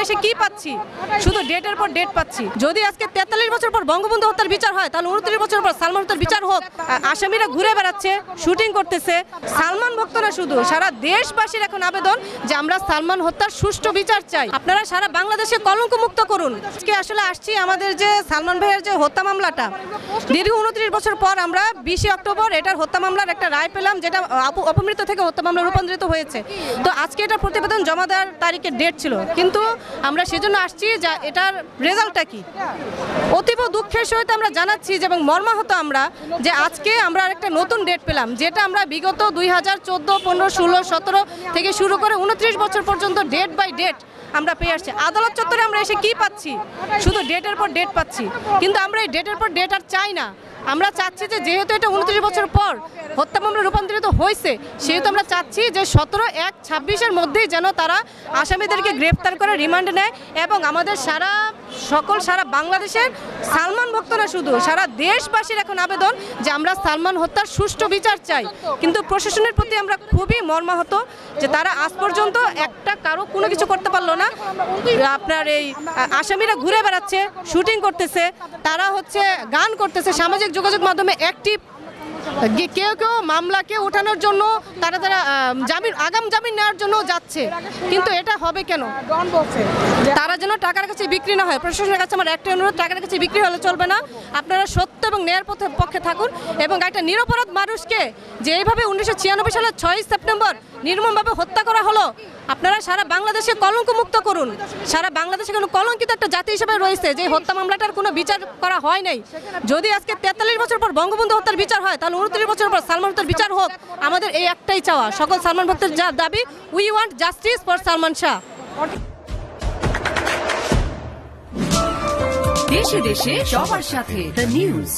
এসে কি পাচ্ছি? শুধু ডেটের পর ডেট পাচ্ছি। যদি আজকে 43 বছর পর বঙ্গবন্ধু হত্যার বিচার হয়, তাহলে 29 বছর পর সালমান হত্যার বিচার হোক। আসামিরা ঘুরে বেড়াচ্ছে, শুটিং করতেছে। সালমান ভক্ত না শুধু, সারা দেশবাসীর এখন আবেদন যে আমরা সালমান হত্যার সুষ্ঠু বিচার চাই। আপনারা সারা বাংলাদেশে কলঙ্ক মুক্ত করুন। আজকে আসলে আসছি আমাদের যে সালমান ভাইয়ের যে হত্যা মামলাটা, দীর্ঘ 29 বছর পর আমরা 20 অক্টোবর এটার হত্যা মামলার একটা রায় পেলাম, যেটা অপমৃত্যু থেকে হত্যা মামলা রূপান্তরিত হয়েছে। তো আজকে এটা প্রতিবেদন জমা দেওয়ার তারিখের ডেট ছিল, কিন্তু আমরা সেজন্য আসছি যে এটার রেজাল্টটা কি। অতীব দুঃখের সহিত আমরা জানাচ্ছি যে এবং মর্মাহত আমরা যে আজকে আমরা একটা নতুন ডেট পেলাম, যেটা আমরা বিগত 2014, 15, 16, 17 থেকে শুরু করে 29 বছর পর্যন্ত ডেট বাই ডেট আমরা পেয়ে আসছি। আদালত চত্বরে আমরা এসে কি পাচ্ছি? শুধু ডেটের পর ডেট পাচ্ছি। কিন্তু আমরা এই ডেটের পর ডেট আর চাই না। আমরা চাচ্ছি যে যেহেতু এটা 29 বছর পর হত্যা মামলা রূপান্তরিত হয়েছে, সেহেতু আমরা চাচ্ছি যে 17/1/26 মধ্যেই যেন তারা আসামিদেরকে গ্রেপ্তার করে রিমান্ডে নেয় এবং আমাদের সারা বাংলাদেশের সালমান ভক্ত না শুধু, সারা দেশবাসীর এখন আবেদন যে আমরা সালমান হত্যার সুষ্ঠু বিচার চাই। কিন্তু প্রশাসনের প্রতি আমরা খুবই মর্মাহত যে তারা আজ পর্যন্ত একটা কারো কোনো কিছু করতে পারলো না। আপনার এই আসামিরা ঘুরে বেড়াচ্ছে, শুটিং করতেছে, তারা হচ্ছে গান করতেছে, সামাজিক যোগাযোগ মাধ্যমে অ্যাক্টিভ। কেউ কেউ মামলাকে ওঠানোর জন্য তারা আগাম জামিন নেওয়ার জন্য যাচ্ছে। কিন্তু এটা হবে কেন? তারা যেন টাকার কাছে বিক্রি না হয়। প্রশাসনের কাছে আমার একটা অনুরোধ, টাকার কাছে বিক্রি হলে চলবে না। আপনারা সত্য এবং ন্যায়ের পক্ষে থাকুন এবং একটা নিরপরাধ মানুষকে যে এইভাবে 1996 সালের 6 সেপ্টেম্বর নির্মমভাবে হত্যা করা হলো, আপনারা সারা বাংলাদেশে কলঙ্ক মুক্ত করুন। সারা বাংলাদেশে কোনো কলঙ্কিত একটা জাতি হিসেবে রয়েছে যে হত্যা মামলাটার কোনো বিচার করা হয় নাই। যদি আজকে 43 বছর পর বঙ্গবন্ধু হত্যার বিচার হয়, তাহলে 29 বছর পর সালমান হত্যার বিচার হোক। আমাদের এই একটাই চাওয়া, সকল সালমান ভক্তের যা দাবি, we want justice for Salman Shah. দেশে দেশে সবার সাথে দ্য নিউজ।